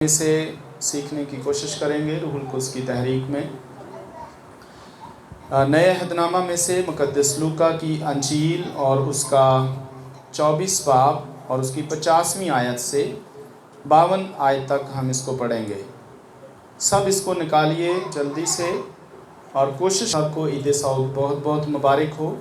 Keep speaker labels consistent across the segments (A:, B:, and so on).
A: से सीखने की कोशिश करेंगे रूहुल कुद्स की तहरीक में। नए अहदनामा में से मुक़द्दस लूका की अंजील और उसका 24 बाब और उसकी 50वीं आयत से 52 आयत तक हम इसको पढ़ेंगे। सब इसको निकालिए जल्दी से और कोशिश आपको ईद सऊद बहुत बहुत मुबारक हो।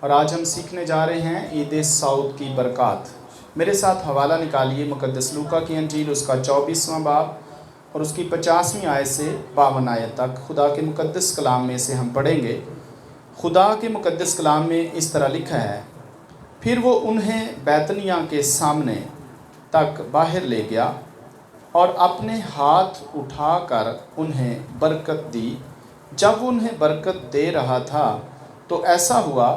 A: और आज हम सीखने जा रहे हैं ईद सऊद की बरक़ात। मेरे साथ हवाला निकालिए मुक़द्दस लूका की अंजील उसका 24वां बाब और उसकी 50वीं आयत से 52 आयत तक खुदा के मुक़द्दस कलाम में से हम पढ़ेंगे। खुदा के मुक़द्दस कलाम में इस तरह लिखा है, फिर वो उन्हें बैतनिया के सामने तक बाहर ले गया और अपने हाथ उठाकर उन्हें बरकत दी। जब वो उन्हें बरकत दे रहा था तो ऐसा हुआ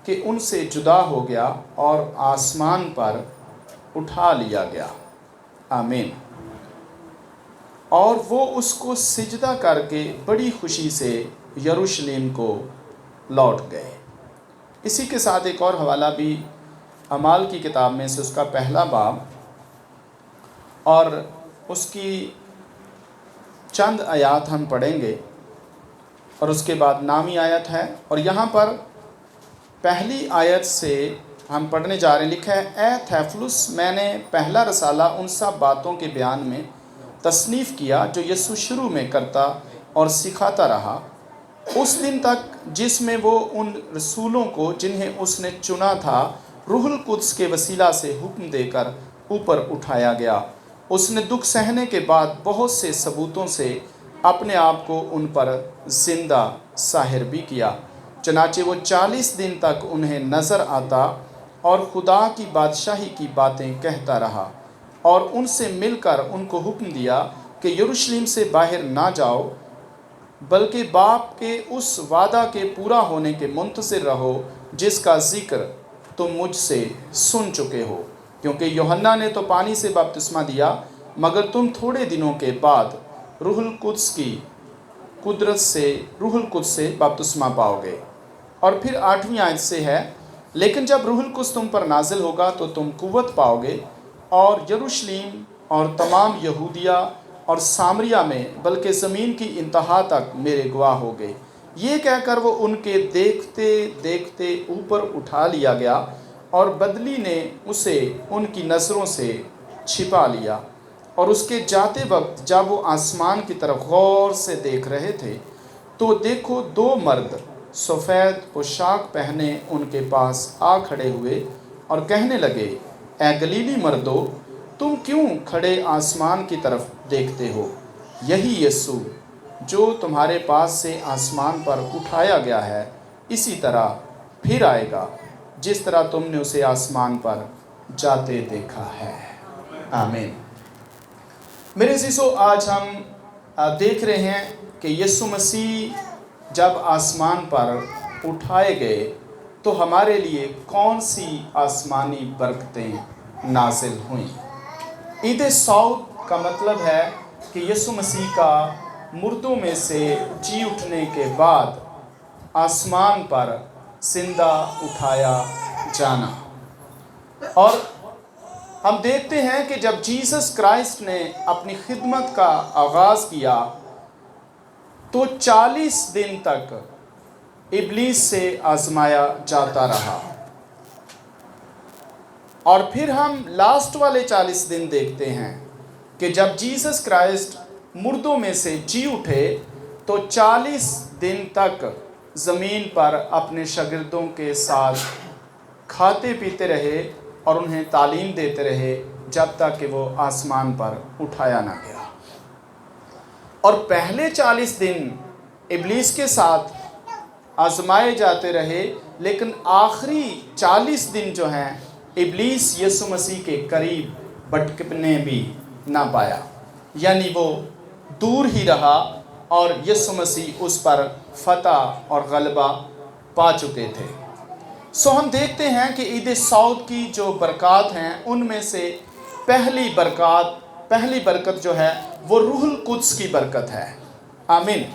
A: कि उनसे जुदा हो गया और आसमान पर उठा लिया गया। आमीन। और वो उसको सिजदा करके बड़ी खुशी से यरूशलेम को लौट गए। इसी के साथ एक और हवाला भी अमाल की किताब में से उसका पहला बाब और उसकी चंद आयत हम पढ़ेंगे और उसके बाद नामी आयत है। और यहाँ पर पहली आयत से हम पढ़ने जा रहे हैं। लिखा है, ए थेफलुस, मैंने पहला रसाला उन सब बातों के बयान में तसनीफ़ किया जो यीशु शुरू में करता और सिखाता रहा, उस दिन तक जिसमें वो उन रसूलों को जिन्हें उसने चुना था रूहुल कुद्स के वसीला से हुक्म देकर ऊपर उठाया गया। उसने दुख सहने के बाद बहुत से सबूतों से अपने आप को उन पर ज़िंदा ज़ाहिर भी किया। चनाचे वो 40 दिन तक उन्हें नज़र आता और खुदा की बादशाही की बातें कहता रहा और उनसे मिलकर उनको हुक्म दिया कि यरूशलेम से बाहर ना जाओ, बल्कि बाप के उस वादा के पूरा होने के मुंतज़िर रहो जिसका ज़िक्र तुम मुझसे सुन चुके हो। क्योंकि यूहन्ना ने तो पानी से बपतिस्मा दिया, मगर तुम थोड़े दिनों के बाद रूहुल कुद्स की कुदरत से रूहुल कुद्स से बपतिस्मा पाओगे। और फिर 8वीं आयत से है, लेकिन जब रूहुल कुद्स तुम पर नाजिल होगा तो तुम कुव्वत पाओगे और यरूशलेम और तमाम यहूदिया और सामरिया में बल्कि ज़मीन की इंतहा तक मेरे गवाह होगे। ये कहकर वो उनके देखते देखते ऊपर उठा लिया गया और बदली ने उसे उनकी नज़रों से छिपा लिया। और उसके जाते वक्त जब वो आसमान की तरफ गौर से देख रहे थे तो देखो 2 मर्द सफ़ेद पोशाक पहने उनके पास आ खड़े हुए और कहने लगे, ए गलीली मर्दो, तुम क्यों खड़े आसमान की तरफ देखते हो? यही यीशु जो तुम्हारे पास से आसमान पर उठाया गया है, इसी तरह फिर आएगा जिस तरह तुमने उसे आसमान पर जाते देखा है। आमीन। मेरे अज़ीज़ों, आज हम देख रहे हैं कि यीशु मसीह जब आसमान पर उठाए गए तो हमारे लिए कौन सी आसमानी बरकतें नाजिल हुईं। ईद सऊद का मतलब है कि यीशु मसीह का मुर्दों में से जी उठने के बाद आसमान पर जिंदा उठाया जाना। और हम देखते हैं कि जब जीसस क्राइस्ट ने अपनी खिदमत का आगाज़ किया तो 40 दिन तक इब्लीस से आजमाया जाता रहा। और फिर हम लास्ट वाले 40 दिन देखते हैं कि जब जीसस क्राइस्ट मुर्दों में से जी उठे तो 40 दिन तक ज़मीन पर अपने शागिर्दों के साथ खाते पीते रहे और उन्हें तालीम देते रहे जब तक कि वो आसमान पर उठाया ना गया। और पहले 40 दिन इब्लीस के साथ आजमाए जाते रहे, लेकिन आखिरी 40 दिन जो हैं इब्लीस यीशु मसीह के करीब भटकने भी ना पाया, यानी वो दूर ही रहा और यीशु मसीह उस पर फतह और गलबा पा चुके थे। सो हम देखते हैं कि ईद सऊद की जो बरक़ात हैं उनमें से पहली बरकत जो है वो रूहुल कुद्स की बरकत है। आमीन।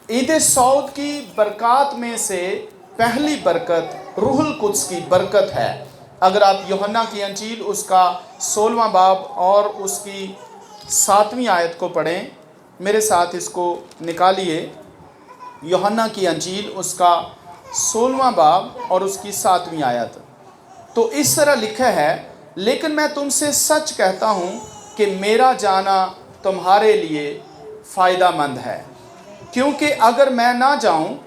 A: ईद सऊद की बरक़ात में से पहली बरकत रूहुल कुद्स की बरकत है। अगर आप यूहन्ना की अंजील उसका 16वां बाब और उसकी 7वीं आयत को पढ़ें, मेरे साथ इसको निकालिए। यूहन्ना की अंजील उसका 16वां बाब और उसकी 7वीं आयत। तो इस तरह लिखा है, लेकिन मैं तुमसे सच कहता हूँ कि मेरा जाना तुम्हारे लिए फ़ायदामंद है, क्योंकि अगर मैं ना जाऊँ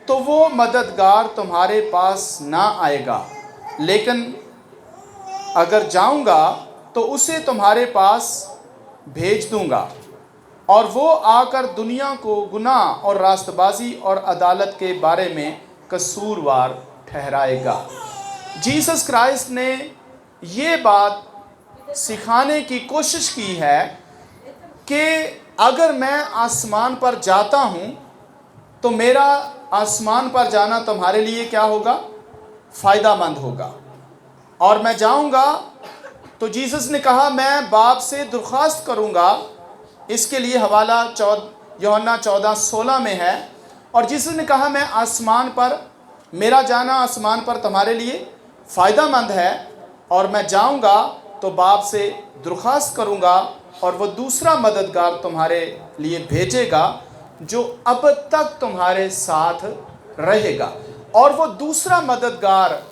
A: तो वो मददगार तुम्हारे पास ना आएगा, लेकिन अगर जाऊँगा तो उसे तुम्हारे पास भेज दूँगा, और वो आकर दुनिया को गुनाह और रास्तबाजी और अदालत के बारे में कसूरवार ठहराएगा। जीसस क्राइस्ट ने ये बात सिखाने की कोशिश की है कि अगर मैं आसमान पर जाता हूँ तो मेरा आसमान पर जाना तुम्हारे लिए क्या होगा? फ़ायदामंद होगा। और मैं जाऊँगा तो जीसस ने कहा मैं बाप से दरख्वास्त करूँगा, इसके लिए हवाला यूहन्ना 14:16 में है। और जीसस ने कहा मैं आसमान पर, मेरा जाना आसमान पर तुम्हारे लिए फ़ायदामंद है, और मैं जाऊँगा तो बाप से दरख्वास्त करूँगा और वो दूसरा मददगार तुम्हारे लिए भेजेगा जो अब तक तुम्हारे साथ रहेगा। और वो दूसरा मददगार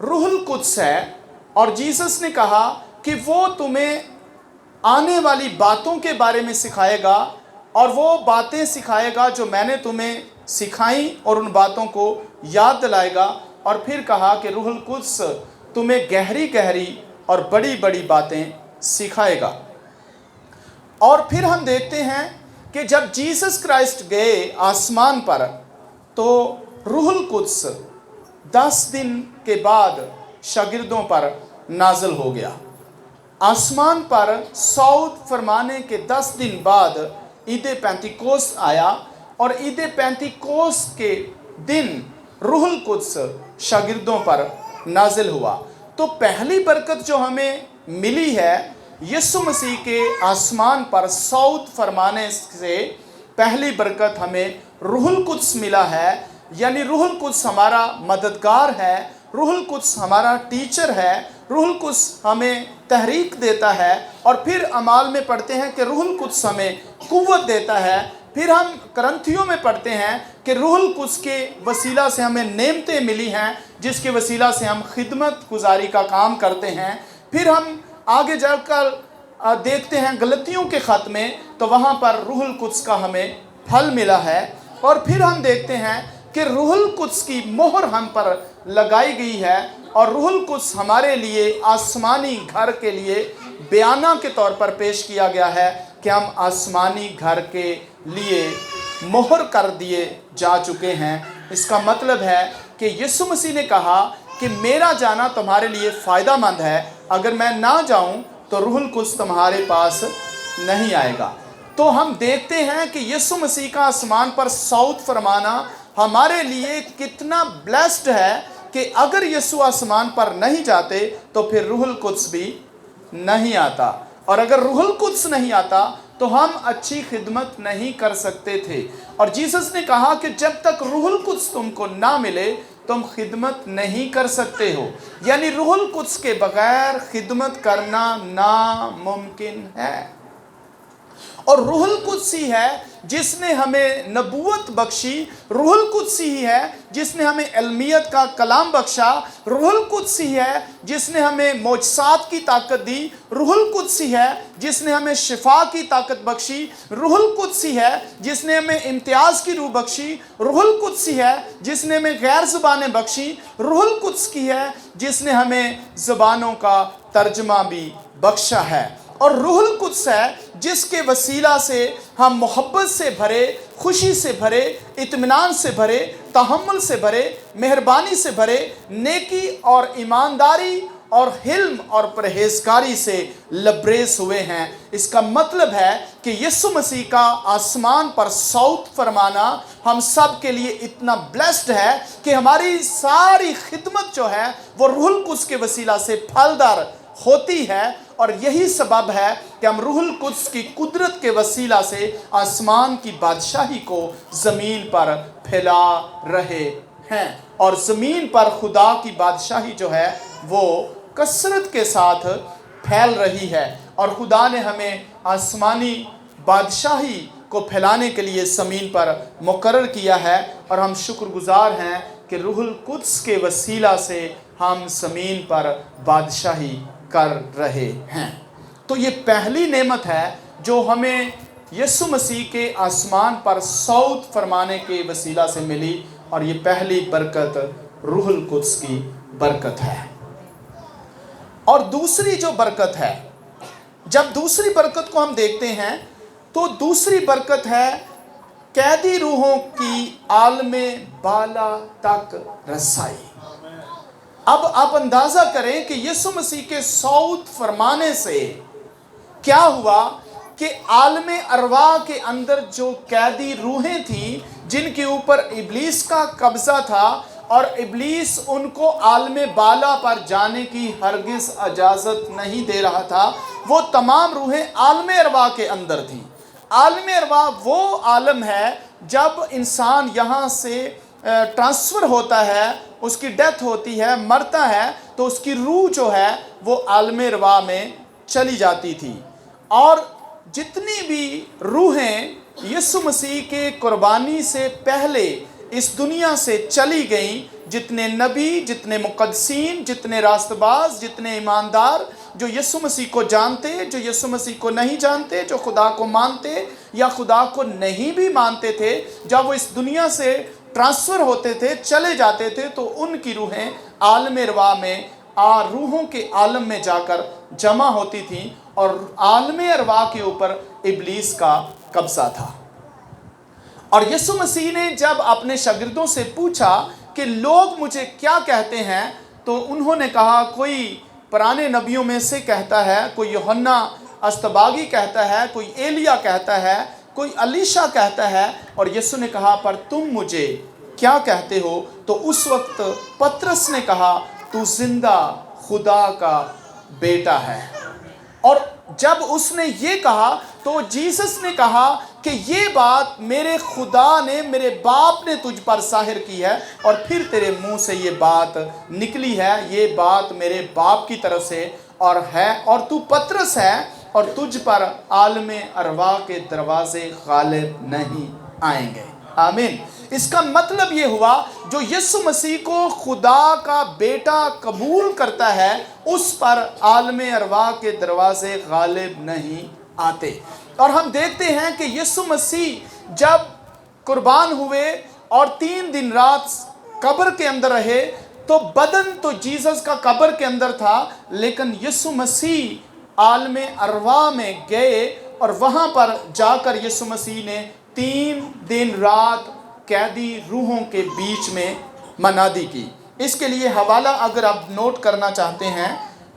A: रूहुल कुद्स है। और जीसस ने कहा कि वो तुम्हें आने वाली बातों के बारे में सिखाएगा, और वो बातें सिखाएगा जो मैंने तुम्हें सिखाई, और उन बातों को याद दिलाएगा। और फिर कहा कि रूहुल कुद्स तुम्हें गहरी गहरी और बड़ी बड़ी बातें सिखाएगा। और फिर हम देखते हैं कि जब जीसस क्राइस्ट गए आसमान पर तो रूहुल कुद्स 10 दिन के बाद शागिर्दों पर नाज़िल हो गया। आसमान पर सऊद फरमाने के 10 दिन बाद ईद पेंतिकोस आया, और ईद पेंतिकोस के दिन रूहुल कुद्स शागिर्दों पर नाज़िल हुआ। तो पहली बरकत जो हमें मिली है, यीशु मसीह के आसमान पर सऊद फरमाने से पहली बरकत हमें रूहुल कुद्स मिला है। यानी रूहुल कुद्स हमारा मददगार है, रूहुल कुद्स हमारा टीचर है, रूहुल कुद्स हमें तहरीक देता है। और फिर अमाल में पढ़ते हैं कि रूहुल कुद्स हमें कुव्वत देता है। फिर हम करंथियों में पढ़ते हैं कि रूहुल कुद्स के वसीला से हमें नेमतें मिली हैं, जिसके वसीला से हम खिदमत गुजारी का काम करते हैं। फिर हम आगे जाकर देखते हैं गलतियों के ख़त में, तो वहाँ पर रूहुल कुद्स का हमें फल मिला है। और फिर हम देखते हैं कि रूहुल कुद्स की मोहर हम पर लगाई गई है, और रूहुल कुद्स हमारे लिए आसमानी घर के लिए बयाना के तौर पर पेश किया गया है कि हम आसमानी घर के लिए मोहर कर दिए जा चुके हैं। इसका मतलब है कि यीशु मसीह ने कहा कि मेरा जाना तुम्हारे लिए फ़ायदामंद है, अगर मैं ना जाऊं तो रूहुल कुद्स तुम्हारे पास नहीं आएगा। तो हम देखते हैं कि यीशु मसीह का आसमान पर सऊद फरमाना हमारे लिए कितना ब्लेस्ड है कि अगर यीशु आसमान पर नहीं जाते तो फिर रूहुल कुद्स भी नहीं आता, और अगर रूहुल कुद्स नहीं आता तो हम अच्छी खिदमत नहीं कर सकते थे। और जीसस ने कहा कि जब तक रूहुल कुद्स तुमको ना मिले तुम खिदमत नहीं कर सकते हो। यानी रूहुल कुद्स के बगैर खिदमत करना नामुमकिन है। और रूहुल कुद्स ही है जिसने हमें नबूवत बख्शी, रूहुल कुद्स ही है जिसने हमें इल्मियत का कलाम बख्शा, रूहुल कुद्स ही है जिसने हमें मोजसात की ताकत दी, रूहुल कुद्स ही है जिसने हमें शिफा की ताकत बख्शी, रूहुल कुद्स ही है जिसने हमें इम्तियाज़ की रूह बख्शी, रूहुल कुद्स ही है जिसने हमें गैर ज़ुबानें बख्शी, रूहुल कुद्स की है जिसने हमें ज़ुबानों का तर्जमा भी बख्शा है। और रूहुल कुद्स है जिसके वसीला से हम मोहब्बत से भरे, खुशी से भरे, इत्मीनान से भरे, तहम्मुल से भरे, मेहरबानी से भरे, नेकी और ईमानदारी और हिल्म और परहेजगारी से लबरेज हुए हैं। इसका मतलब है कि यीशु मसीह का आसमान पर सऊद फरमाना हम सब के लिए इतना ब्लेस्ड है कि हमारी सारी खिदमत जो है वो रूहुल कुद्स के वसीला से फलदार होती है। और यही सबब है कि हम रूहुल कुद्स की कुदरत के वसीला से आसमान की बादशाही को ज़मीन पर फैला रहे हैं। और ज़मीन पर खुदा की बादशाही जो है वो कसरत के साथ फैल रही है। اور خدا نے ہمیں آسمانی بادشاہی کو پھیلانے کے لیے زمین پر مقرر کیا ہے، اور ہم شکر گزار ہیں کہ روح القدس کے وسیلہ سے ہم زمین پر بادشاہی کر رہے ہیں۔ تو یہ پہلی نعمت ہے جو ہمیں یسوع مسیح کے آسمان پر صعود فرمانے کے وسیلہ سے ملی، اور یہ پہلی برکت روح القدس کی برکت ہے۔ اور دوسری جو برکت ہے، جب دوسری برکت کو ہم دیکھتے ہیں تو دوسری برکت ہے قیدی روحوں کی عالم بالا تک رسائی۔ اب آپ اندازہ کریں کہ یسوع مسیح کے صعود فرمانے سے کیا ہوا کہ عالم ارواح کے اندر جو قیدی روحیں تھیں جن کے اوپر ابلیس کا قبضہ تھا، اور ابلیس ان کو عالم بالا پر جانے کی ہرگز اجازت نہیں دے رہا تھا، وہ تمام روحیں عالم ارواح کے اندر تھیں۔ عالم ارواح وہ عالم ہے جب انسان یہاں سے ٹرانسفر ہوتا ہے، اس کی ڈیتھ ہوتی ہے، مرتا ہے، تو اس کی روح جو ہے وہ عالم ارواح میں چلی جاتی تھی۔ اور جتنی بھی روحیں یسوع مسیح کے قربانی سے پہلے اس دنیا سے چلی گئیں، جتنے نبی، جتنے مقدسین، جتنے راست باز، جتنے ایماندار جو یسوع مسیح کو جانتے، جو یسوع مسیح کو نہیں جانتے، جو خدا کو مانتے یا خدا کو نہیں بھی مانتے تھے، جب وہ اس دنیا سے ٹرانسفر ہوتے تھے، چلے جاتے تھے، تو ان کی روحیں عالم ارواح میں روحوں کے عالم میں جا کر جمع ہوتی تھیں، اور عالم ارواح کے اوپر ابلیس کا قبضہ تھا۔ اور یسوع مسیح نے جب اپنے شاگردوں سے پوچھا کہ لوگ مجھے کیا کہتے ہیں، تو انہوں نے کہا کوئی پرانے نبیوں میں سے کہتا ہے، کوئی یوحنا اصطباغی کہتا ہے، کوئی ایلیا کہتا ہے، کوئی الیشا کہتا ہے، اور یسوع نے کہا پر تم مجھے کیا کہتے ہو؟ تو اس وقت پترس نے کہا تو زندہ خدا کا بیٹا ہے۔ اور جب اس نے یہ کہا تو جیسس نے کہا کہ یہ بات میرے خدا نے، میرے باپ نے تجھ پر ظاہر کی ہے، اور پھر تیرے منہ سے یہ بات نکلی ہے، یہ بات میرے باپ کی طرف سے اور ہے، اور تو پترس ہے، اور تجھ پر عالم ارواح کے دروازے غالب نہیں آئیں گے۔ آمین۔ اس کا مطلب یہ ہوا جو یسوع مسیح کو خدا کا بیٹا قبول کرتا ہے، اس پر عالم ارواح کے دروازے غالب نہیں آتے۔ اور ہم دیکھتے ہیں کہ یسوع مسیح جب قربان ہوئے اور 3 دن رات قبر کے اندر رہے، تو بدن تو جیسس کا قبر کے اندر تھا، لیکن یسوع مسیح عالم ارواح میں گئے، اور وہاں پر جا کر یسوع مسیح نے 3 دن رات قیدی روحوں کے بیچ میں منادی کی۔ اس کے لیے حوالہ اگر آپ نوٹ کرنا چاہتے ہیں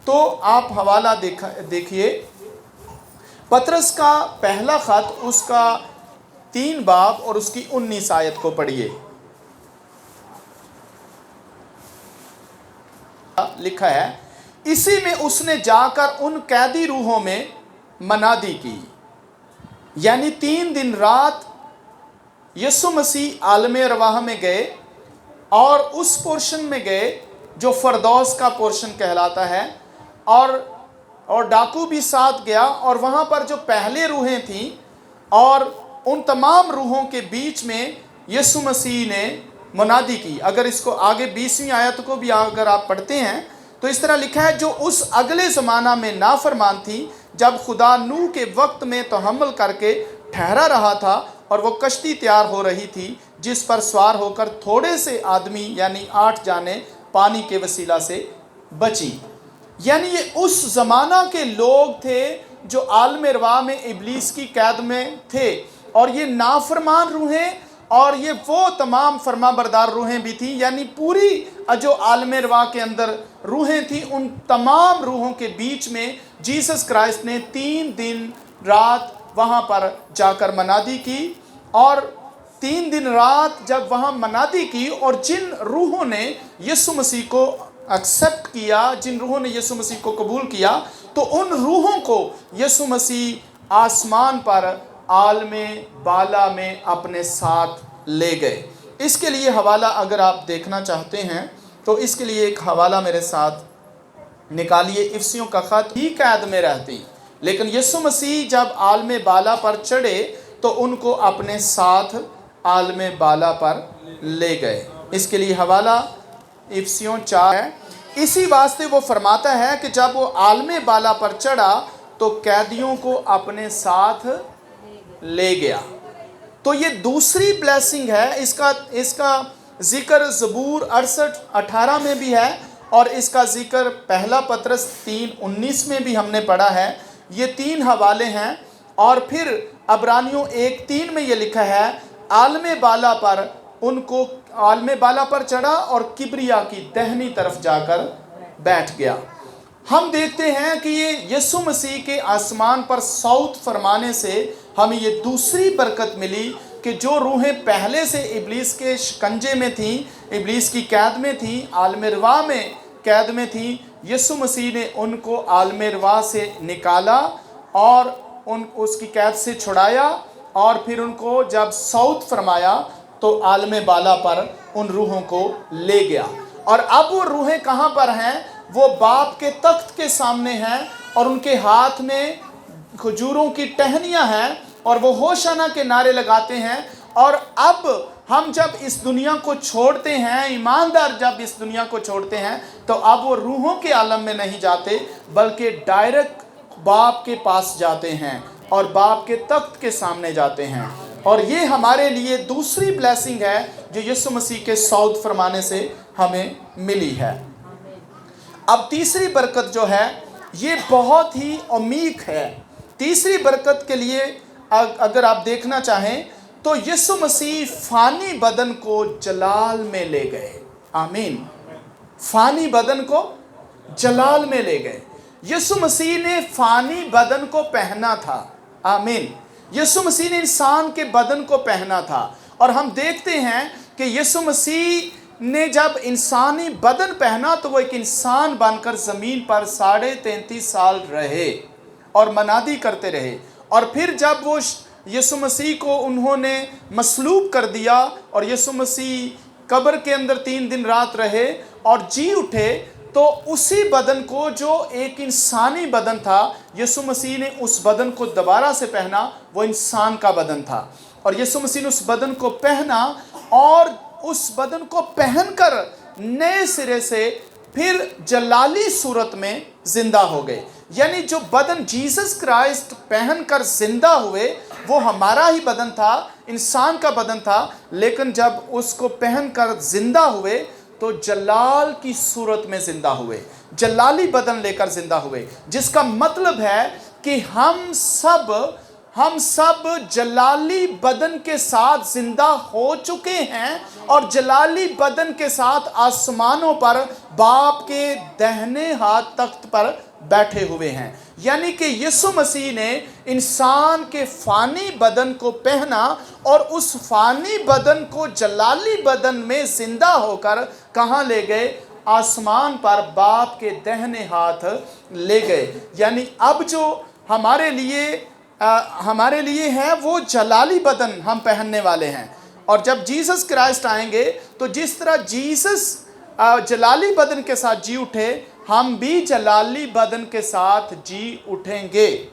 A: تو آپ حوالہ دیکھیے، پطرس کا پہلا خط، اس کا 3 باب اور اس کی 19 آیت کو پڑھیے۔ لکھا ہے، اسی میں اس نے جا کر ان قیدی روحوں میں منادی کی، یعنی 3 دن رات یسوع مسیح عالم ارواح میں گئے، اور اس پورشن میں گئے جو فردوس کا پورشن کہلاتا ہے، اور ڈاکو بھی ساتھ گیا، اور وہاں پر جو پہلے روحیں تھیں، اور ان تمام روحوں کے بیچ میں یسوع مسیح نے منادی کی۔ اگر اس کو آگے 20ویں آیت کو بھی اگر آپ پڑھتے ہیں تو اس طرح لکھا ہے، جو اس اگلے زمانہ میں نافرمان تھی، جب خدا نوح کے وقت میں تحمل کر کے ٹھہرا رہا تھا، اور وہ کشتی تیار ہو رہی تھی جس پر سوار ہو کر تھوڑے سے آدمی یعنی 8 جانیں پانی کے وسیلہ سے بچی۔ یعنی یہ اس زمانہ کے لوگ تھے جو عالم ارواح میں ابلیس کی قید میں تھے، اور یہ نافرمان روحیں اور یہ وہ تمام فرما بردار روحیں بھی تھیں، یعنی پوری جو عالم ارواح کے اندر روحیں تھیں، ان تمام روحوں کے بیچ میں جیسس کرائسٹ نے 3 دن رات وہاں پر جا کر منادی کی، اور 3 دن رات جب وہاں منادی کی، اور جن روحوں نے یسوع مسیح کو ایکسیپٹ کیا، جن روحوں نے یسوع مسیح کو قبول کیا، تو ان روحوں کو یسوع مسیح آسمان پر عالم بالا میں اپنے ساتھ لے گئے۔ اس کے لیے حوالہ اگر آپ دیکھنا چاہتے ہیں تو اس کے لیے ایک حوالہ میرے ساتھ نکالیے، افسیوں کا خط، ہی قید میں رہتی लेकिन यीशु मसीह जब आलम बाला पर चढ़े तो उनको अपने साथ आलम बाला पर ले गए। इसके लिए हवाला इफिसियों 4 है। इसी वास्ते वो फरमाता है कि जब वो आलम बाला पर चढ़ा तो कैदियों को अपने साथ ले गया। तो ये दूसरी ब्लेसिंग है। इसका जिक्र ज़बूर 68:18 में भी है और इसका जिक्र पहला पतरस 3:19 में भी हमने पढ़ा है। ये 3 हवाले हैं। और फिर अब्रानियों 1:3 में ये लिखा है, आलम बाला पर चढ़ा और किबरिया की दाहिनी तरफ जाकर बैठ गया। हम देखते हैं कि ये यीशु मसीह के आसमान पर सौत फरमाने से हमें ये दूसरी बरकत मिली कि जो रूहें पहले से इब्लीस के शिकंजे में थी, इब्लीस की कैद में थी, आलम अरवाह में कैद में थी, यीशु मसीह ने उनको आलम अरवाह से निकाला और उसकी कैद से छुड़ाया और फिर उनको जब सौत फरमाया तो आलम बाला पर उन रूहों को ले गया। और अब वो रूहें कहाँ पर हैं? वो बाप के तख्त के सामने हैं और उनके हाथ में खजूरों की टहनियाँ हैं और वो होशाना के नारे लगाते हैं। और अब हम जब इस दुनिया को छोड़ते हैं, ईमानदार जब इस दुनिया को छोड़ते हैं, तो अब वो रूहों के आलम में नहीं जाते बल्कि डायरेक्ट बाप के पास जाते हैं और बाप के तख्त के सामने जाते हैं। और ये हमारे लिए दूसरी ब्लेसिंग है जो यीशु मसीह के सौत फरमाने से हमें मिली है। अब तीसरी बरकत जो है ये बहुत ही अमीक है। तीसरी बरकत के लिए अगर आप देखना चाहें तो यीशु मसीह फानी बदन को जलाल में ले गए। आमीन। फानी बदन को जलाल में ले गए। यीशु मसीह ने फानी बदन को पहना था। आमीन। यीशु मसीह ने इंसान के बदन को पहना था। और हम देखते हैं कि यीशु मसीह ने जब इंसानी बदन पहना तो वो एक इंसान बनकर ज़मीन पर 33.5 साल रहे और मनादी करते रहे। और फिर जब वो यीशु मसीह को उन्होंने मसलूब कर दिया और यीशु मसीह कब्र के अंदर 3 दिन रात रहे और जी उठे, तो उसी बदन को जो एक इंसानी बदन था, यीशु मसीह ने उस बदन को दोबारा से पहना। वो इंसान का बदन था और यीशु मसीह ने उस बदन को पहना और उस बदन को पहनकर नए सिरे से फिर जलाली सूरत में जिंदा हो गए। यानी जो बदन जीसस क्राइस्ट पहनकर जिंदा हुए वो हमारा ही बदन था, इंसान का बदन था, लेकिन जब उसको पहनकर जिंदा हुए तो जलाल की सूरत में जिंदा हुए, जलाली बदन लेकर जिंदा हुए। जिसका मतलब है कि हम सब जलाली बदन के साथ जिंदा हो चुके हैं और जलाली बदन के साथ आसमानों पर बाप के दाहिने हाथ तख्त पर बैठे हुए हैं। यानी कि यीशु मसीह ने इंसान के फानी बदन को पहना और उस फानी बदन को जलाली बदन में जिंदा होकर कहाँ ले गए? आसमान पर बाप के दाहिने हाथ ले गए। यानी अब जो हमारे लिए है वो जलाली बदन हम पहनने वाले हैं। और जब जीसस क्राइस्ट आएंगे तो जिस तरह जीसस जलाली बदन के साथ जी उठे, हम भी जलाली बदन के साथ जी उठेंगे।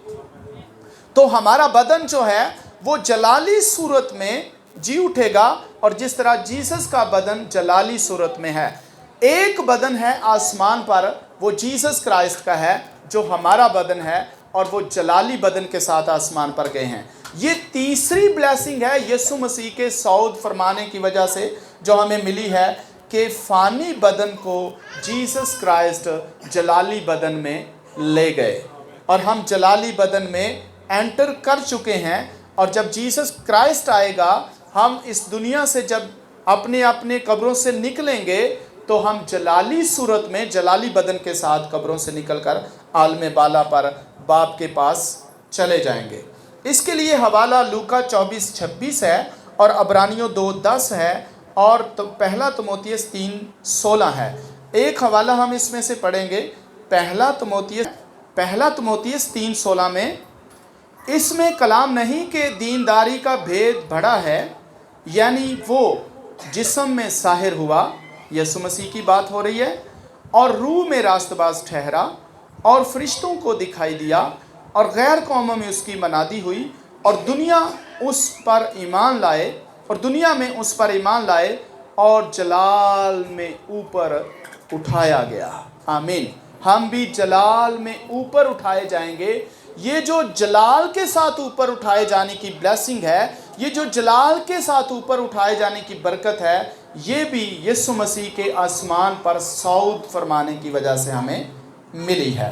A: तो हमारा बदन जो है वो जलाली सूरत में जी उठेगा और जिस तरह जीसस का बदन जलाली सूरत में है। एक बदन है आसमान पर, वो जीसस क्राइस्ट का है जो हमारा बदन है और वो जलाली बदन के साथ आसमान पर गए हैं। ये तीसरी ब्लेसिंग है यीशु मसीह के सौद फरमाने की वजह से जो हमें मिली है कि फानी बदन को जीसस क्राइस्ट जलाली बदन में ले गए और हम जलाली बदन में एंटर कर चुके हैं। और जब जीसस क्राइस्ट आएगा, हम इस दुनिया से जब अपने अपने कब्रों से निकलेंगे तो हम जलाली सूरत में जलाली बदन के साथ कब्रों से निकलकर आलम बाला पर बाप के पास चले जाएंगे। इसके लिए हवाला लूका 24:26 है और अब्रानियों 2:10 है और तो पहला तिमोथियस 3:16 है। एक हवाला हम इसमें से पढ़ेंगे। पहला तिमोथियस 3:16 में, इसमें कलाम नहीं कि दीनदारी का भेद बड़ा है, यानी वो जिस्म में साहिर हुआ, यीशु मसीह की बात हो रही है, और रूह में रास्तबाज ठहरा और फरिश्तों को दिखाई दिया اور غیر قوموں میں اس کی منادی ہوئی اور دنیا اس پر ایمان لائے اور دنیا میں اس پر ایمان لائے اور جلال میں اوپر اٹھایا گیا۔ آمین۔ ہم بھی جلال میں اوپر اٹھائے جائیں گے۔ یہ جو جلال کے ساتھ اوپر اٹھائے جانے کی بلیسنگ ہے، یہ جو جلال کے ساتھ اوپر اٹھائے جانے کی برکت ہے، یہ بھی یسوع مسیح کے آسمان پر صعود فرمانے کی وجہ سے ہمیں ملی ہے۔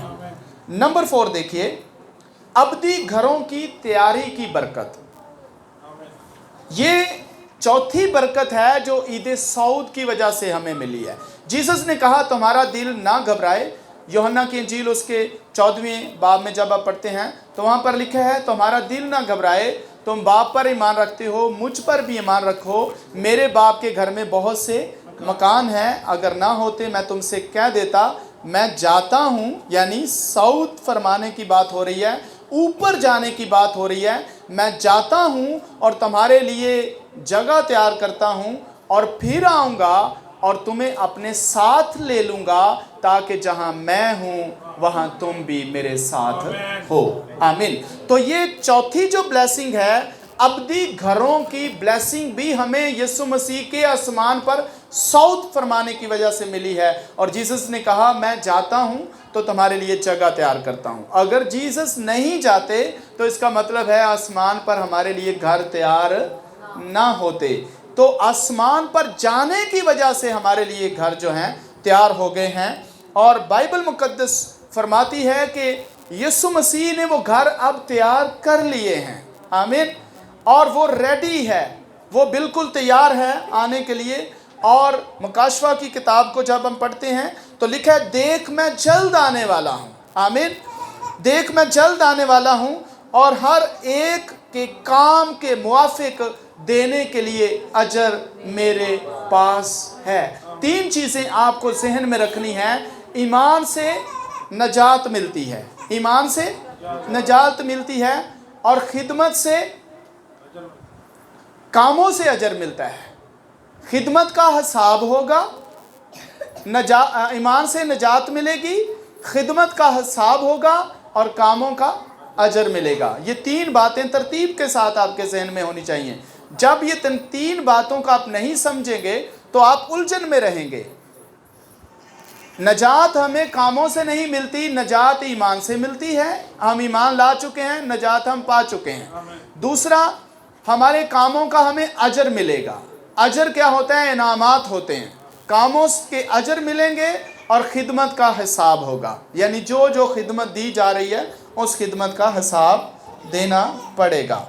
A: نمبر 4 دیکھیے، ابدی گھروں کی تیاری کی برکت۔ یہ چوتھی برکت ہے جو عید صعود کی وجہ سے ہمیں ملی ہے۔ جیسس نے کہا تمہارا دل نہ گھبرائے۔ یوحنا کی انجیل اس کے 14ویں باب میں جب آپ پڑھتے ہیں تو وہاں پر لکھا ہے تمہارا دل نہ گھبرائے، تم باپ پر ایمان رکھتے ہو، مجھ پر بھی ایمان رکھو، میرے باپ کے گھر میں بہت سے مکان ہیں، اگر نہ ہوتے میں تم سے کہہ دیتا، میں جاتا ہوں۔ یعنی صعود فرمانے کی بات ہو رہی ہے، اوپر جانے کی بات ہو رہی ہے۔ میں جاتا ہوں اور تمہارے لیے جگہ تیار کرتا ہوں اور پھر آؤں گا اور تمہیں اپنے ساتھ لے لوں گا تاکہ جہاں میں ہوں وہاں تم بھی میرے ساتھ ہو۔ آمین۔ تو یہ چوتھی جو بلیسنگ ہے، ابدی گھروں کی بلیسنگ بھی ہمیں یسوع مسیح کے آسمان پر صعود فرمانے کی وجہ سے ملی ہے۔ اور جیسس نے کہا میں جاتا ہوں تو تمہارے لیے جگہ تیار کرتا ہوں۔ اگر جیسس نہیں جاتے تو اس کا مطلب ہے آسمان پر ہمارے لیے گھر تیار نہ ہوتے۔ تو آسمان پر جانے کی وجہ سے ہمارے لیے گھر جو ہیں تیار ہو گئے ہیں۔ اور بائبل مقدس فرماتی ہے کہ یسوع مسیح نے وہ گھر اب تیار کر لیے ہیں۔ آمین۔ اور وہ ریڈی ہے، وہ بالکل تیار ہے آنے کے لیے۔ اور مکاشفہ کی کتاب کو جب ہم پڑھتے ہیں تو لکھا ہے دیکھ میں جلد آنے والا ہوں۔ آمین۔ دیکھ میں جلد آنے والا ہوں اور ہر ایک کے کام کے موافق دینے کے لیے اجر میرے پاس ہے۔ 3 چیزیں آپ کو ذہن میں رکھنی ہیں۔ ایمان سے نجات ملتی ہے، ایمان سے نجات ملتی ہے، اور خدمت سے کاموں سے اجر ملتا ہے۔ خدمت کا حساب ہوگا، ایمان سے نجات ملے گی، خدمت کا حساب ہوگا اور کاموں کا اجر ملے گا۔ یہ 3 باتیں ترتیب کے ساتھ آپ کے ذہن میں ہونی چاہیے۔ جب یہ 3 باتوں کا آپ نہیں سمجھیں گے تو آپ الجھن میں رہیں گے۔ نجات ہمیں کاموں سے نہیں ملتی، نجات ایمان سے ملتی ہے۔ ہم ایمان لا چکے ہیں، نجات ہم پا چکے ہیں۔ دوسرا، ہمارے کاموں کا ہمیں اجر ملے گا۔ اجر کیا ہوتا ہے؟ انعامات ہوتے ہیں۔ کاموں کے اجر ملیں گے اور خدمت کا حساب ہوگا، یعنی جو خدمت دی جا رہی ہے اس خدمت کا حساب دینا پڑے گا۔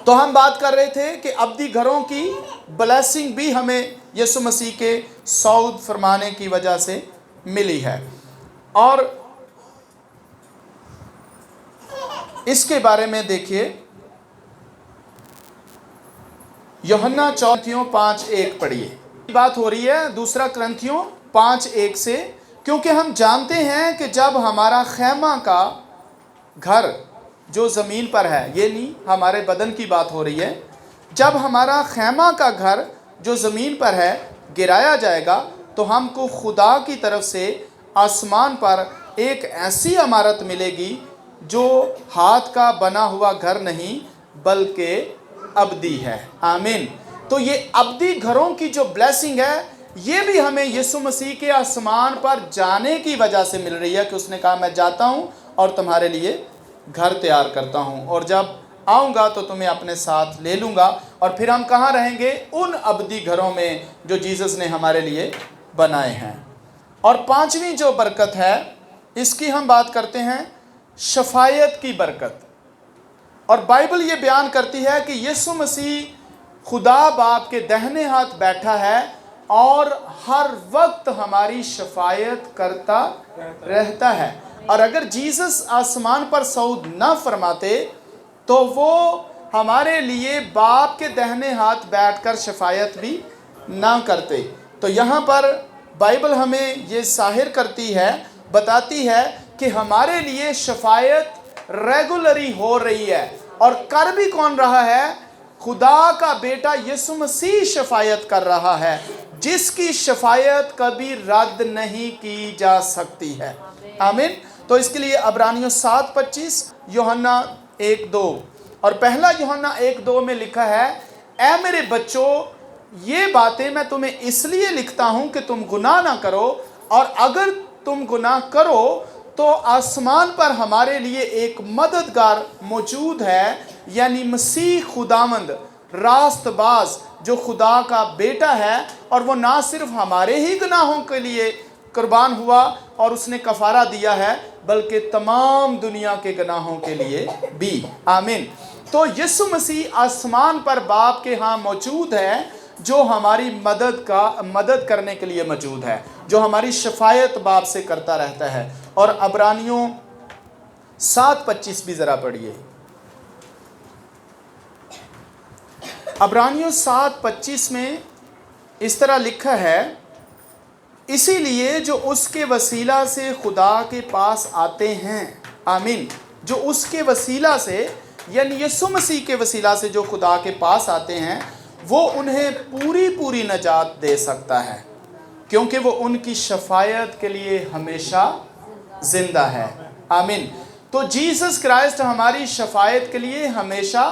A: تو ہم بات کر رہے تھے کہ ابدی گھروں کی بلیسنگ بھی ہمیں یسوع مسیح کے صعود فرمانے کی وجہ سے ملی ہے۔ اور اس کے بارے میں دیکھیے، یوحنا 5:1 پڑھیے۔ بات ہو رہی ہے 2 کرنتھیوں 5:1 سے، کیونکہ ہم جانتے ہیں کہ جب ہمارا خیمہ کا گھر جو زمین پر ہے، یہ نہیں ہمارے بدن کی بات ہو رہی ہے، جب ہمارا خیمہ کا گھر جو زمین پر ہے گرایا جائے گا تو ہم کو خدا کی طرف سے آسمان پر ایک ایسی عمارت ملے گی جو ہاتھ کا بنا ہوا گھر نہیں بلکہ ابدی ہے۔ آمین۔ تو یہ ابدی گھروں کی جو بلیسنگ ہے یہ بھی ہمیں یسوع مسیح کے آسمان پر جانے کی وجہ سے مل رہی ہے، کہ اس نے کہا میں جاتا ہوں اور تمہارے لیے گھر تیار کرتا ہوں، اور جب آؤں گا تو تمہیں اپنے ساتھ لے لوں گا، اور پھر ہم کہاں رہیں گے؟ ان ابدی گھروں میں جو جیسس نے ہمارے لیے بنائے ہیں۔ اور 5ویں جو برکت ہے اس کی ہم بات کرتے ہیں، شفاعت کی برکت۔ اور بائبل یہ بیان کرتی ہے کہ یسوع مسیح خدا باپ کے دہنے ہاتھ بیٹھا ہے اور ہر وقت ہماری شفاعت کرتا رہتا ہے۔ اور اگر جیسس آسمان پر صعود نہ فرماتے تو وہ ہمارے لیے باپ کے دہنے ہاتھ بیٹھ کر شفاعت بھی نہ کرتے۔ تو یہاں پر بائبل ہمیں یہ ظاہر کرتی ہے، بتاتی ہے کہ ہمارے لیے شفاعت ریگولری ہو رہی ہے، اور کر بھی کون رہا ہے؟ خدا کا بیٹا یسوع مسیح شفاعت کر رہا ہے، جس کی شفاعت کبھی رد نہیں کی جا سکتی ہے۔ آمین۔ तो इसके लिए अब्रानियों 7:25, यूहन्ना 1:2 और पहला यूहन्ना 1:2 में लिखा है, ऐ मेरे बच्चों, ये बातें मैं तुम्हें इसलिए लिखता हूँ कि तुम गुनाह ना करो, और अगर तुम गुनाह करो तो आसमान पर हमारे लिए एक मददगार मौजूद है, यानी मसीह खुदावंद, रास्तबाज, जो खुदा का बेटा है, और वो ना सिर्फ हमारे ही गुनाहों के लिए कुर्बान हुआ और उसने कफारा दिया है, बल्कि तमाम दुनिया के गुनाहों के लिए भी। आमीन। तो यीशु मसीह आसमान पर बाप के यहाँ मौजूद है, जो हमारी मदद करने के लिए मौजूद है, जो हमारी शफायत बाप से करता रहता है। और अब्रानियों 7:25 भी ज़रा पढ़िए। अब्रानियों 7:25 में इस तरह लिखा है, इसीलिए जो उसके वसीला से खुदा के पास आते हैं, आमीन, जो उसके वसीला से यानी यीशु मसीह के वसीला से जो खुदा के पास आते हैं, वो उन्हें पूरी नजात दे सकता है, क्योंकि वो उनकी शफायत के लिए हमेशा जिंदा है। आमीन। तो जीसस क्राइस्ट हमारी शफायत के लिए हमेशा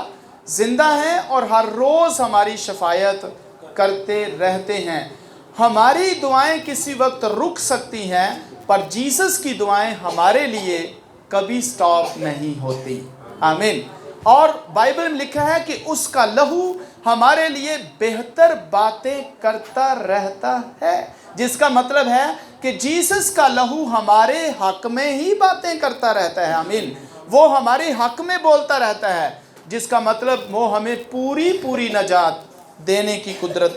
A: जिंदा है और हर रोज़ हमारी शफायत करते रहते हैं। हमारी दुआएं किसी वक्त रुक सकती हैं, पर जीसस की दुआएं हमारे लिए कभी स्टॉप नहीं होती। आमीन। और बाइबल में लिखा है कि उसका लहू हमारे लिए बेहतर बातें करता रहता है, जिसका मतलब है कि जीसस का लहू हमारे हक में ही बातें करता रहता है। आमीन। वो हमारे हक में बोलता रहता है, जिसका मतलब वो हमें पूरी नजात देने की कुदरत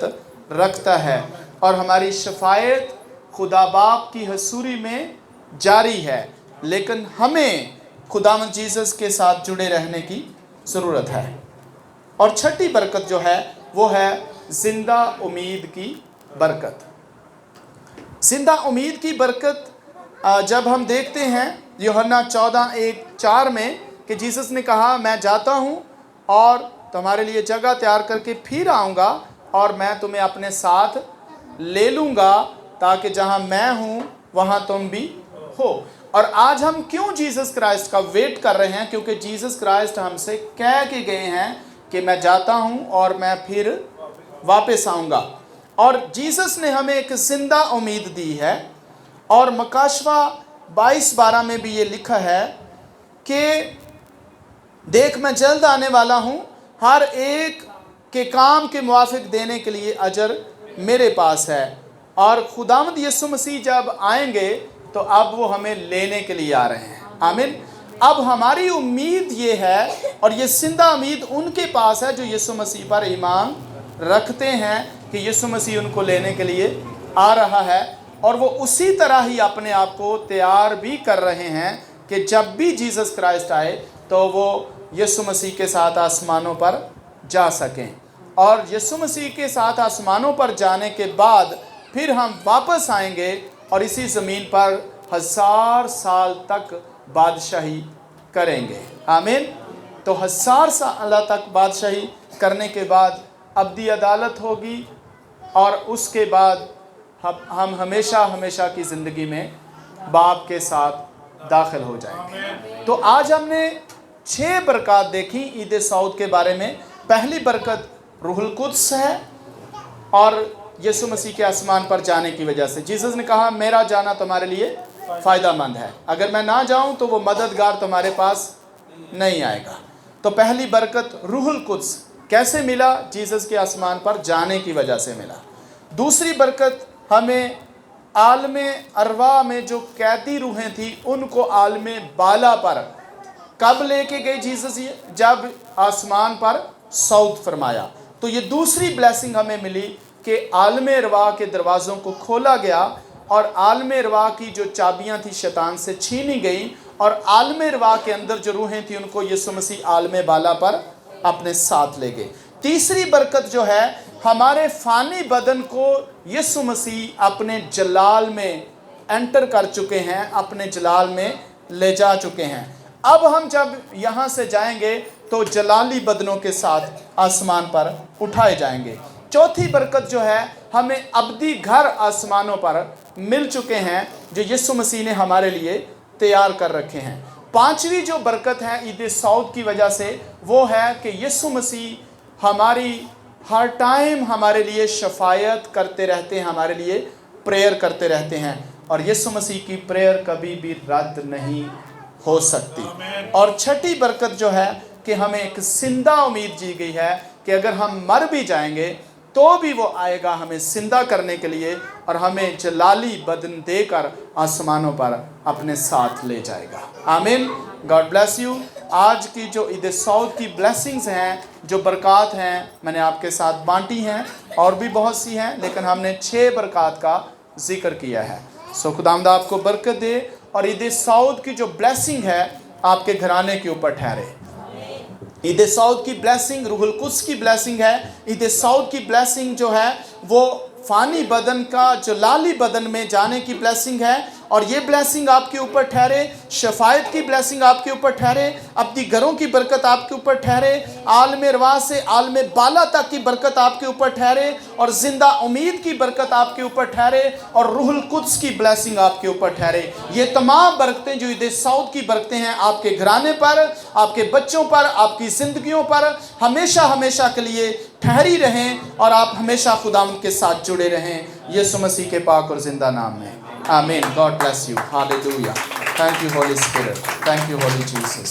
A: रखता है, और हमारी शफायत खुदा बाप की हसूरी में जारी है। लेकिन हमें खुदावंद जीसस के साथ जुड़े रहने की ज़रूरत है। और छठी बरकत जो है वो है जिंदा उम्मीद की बरकत। जिंदा उम्मीद की बरकत जब हम देखते हैं यूहन्ना 14:1-4 में कि जीसस ने कहा, मैं जाता हूँ और तुम्हारे लिए जगह तैयार करके फिर आऊँगा, और मैं तुम्हें अपने साथ ले लूँगा, ताकि जहाँ मैं हूँ वहाँ तुम भी हो। और आज हम क्यों जीसस क्राइस्ट का वेट कर रहे हैं? क्योंकि जीसस क्राइस्ट हमसे कह के गए हैं कि मैं जाता हूँ और मैं फिर वापस आऊँगा। और जीसस ने हमें एक जिंदा उम्मीद दी है। और मकाशवा 22:12 में भी ये लिखा है कि देख मैं जल्द आने वाला हूँ, हर एक के काम के मुआफिक देने के लिए अजर मेरे पास है। और खुदावंद यीशु मसीह जब आएंगे तो अब वो हमें लेने के लिए आ रहे हैं। आमीन। अब हमारी उम्मीद ये है, और ये जिंदा उम्मीद उनके पास है जो यीशु मसीह पर ईमान रखते हैं, कि यीशु मसीह उनको लेने के लिए आ रहा है। और वो उसी तरह ही अपने आप को तैयार भी कर रहे हैं कि जब भी जीसस क्राइस्ट आए तो वो यीशु मसीह के साथ आसमानों पर जा सकें। और यीशु मसीह के साथ आसमानों पर जाने के बाद फिर हम वापस आएंगे और इसी ज़मीन पर 1000 साल तक बादशाही करेंगे। आमीन। तो 1000 साल तक बादशाही करने के बाद अब्दी अदालत होगी, और उसके बाद हम हमेशा की ज़िंदगी में बाप के साथ दाखिल हो जाएंगे। तो आज हमने 6 बरकत देखी ईद सऊद के बारे में। पहली बरकत रूहुल कुद्स है, और यीशु मसीह के आसमान पर जाने की वजह से जीसस ने कहा, मेरा जाना तुम्हारे लिए फ़ायदेमंद है, अगर मैं ना जाऊं तो वो मददगार तुम्हारे पास नहीं आएगा। तो पहली बरकत रूहुल कुद्स कैसे मिला? जीसस के आसमान पर जाने की वजह से मिला। दूसरी बरकत हमें आलमे अरवा में जो कैदी रूहें थी उनको आलमे बाला पर कब लेके गए जीसस? जब आसमान पर सऊद फरमाया। तो ये दूसरी ब्लेसिंग हमें मिली कि आलमे अरवा के दरवाज़ों को खोला गया, और आलमे अरवा की जो चाबियां थी शैतान से छीनी गई, और आलमे अरवा के अंदर जो रूहें थी उनको यीशु मसीह आलमे बाला पर अपने साथ ले गए। तीसरी बरकत जो है, हमारे फ़ानी बदन को यीशु मसीह अपने जलाल में एंटर कर चुके हैं, अपने जलाल में ले जा चुके हैं। अब हम जब यहाँ से जाएंगे तो जलाली बदनों के साथ आसमान पर उठाए जाएंगे। चौथी बरकत जो है, हमें अब्दी घर आसमानों पर मिल चुके हैं जो यीशु मसीह ने हमारे लिए तैयार कर रखे हैं। पांचवी जो बरकत है ईद सऊद की वजह से वो है कि यीशु मसीह हमारी हर टाइम हमारे लिए शफायत करते रहते हैं, हमारे लिए प्रेयर करते रहते हैं, और यीशु मसीह की प्रेयर कभी भी रद्द नहीं हो सकती। और छठी बरकत जो है कि हमें एक जिंदा उम्मीद दी गई है कि अगर हम मर भी जाएंगे तो भी वो आएगा हमें जिंदा करने के लिए और हमें जलाली बदन देकर आसमानों पर अपने साथ ले जाएगा। आमीन। God bless you. आज की जो ईद सऊद की ब्लेसिंग्स हैं, जो बरक़ात हैं, मैंने आपके साथ बांटी हैं, और भी बहुत सी हैं, लेकिन हमने 6 बरक़ात का जिक्र किया है। सो खुदावंद आपको बरकत दे और ईद सऊद की जो ब्लेसिंग है आपके घराने के ऊपर ठहरे। ईद सऊद की ब्लेसिंग रूहुल कुद्स की ब्लेसिंग है। ईद सऊद की ब्लेसिंग जो है वो फ़ानी बदन का जलाली बदन में जाने की ब्लेसिंग है, और ये ब्लेसिंग आपके ऊपर ठहरे। शफायत की ब्लेसिंग आपके ऊपर ठहरे, अपनी घरों की बरकत आपके ऊपर ठहरे, आलम रवा से आलम बाला तक की बरकत आपके ऊपर ठहरे, और ज़िंदा उम्मीद की बरकत आपके ऊपर ठहरे, और रूहुल कुद्स की ब्लेसिंग आपके ऊपर ठहरे। ये तमाम बरकतें जो ईद सऊद की बरकतें हैं आपके घराने पर, आपके बच्चों पर, आपकी ज़िंदगियों पर हमेशा हमेशा के लिए ठहरी रहें, और आप हमेशा खुदावंद के साथ जुड़े रहें, यीशु मसीह के पाक और ज़िंदा नाम में। आमीन। God bless you. Hallelujah. Thank you Holi spirit. Thank you Holi Jesus.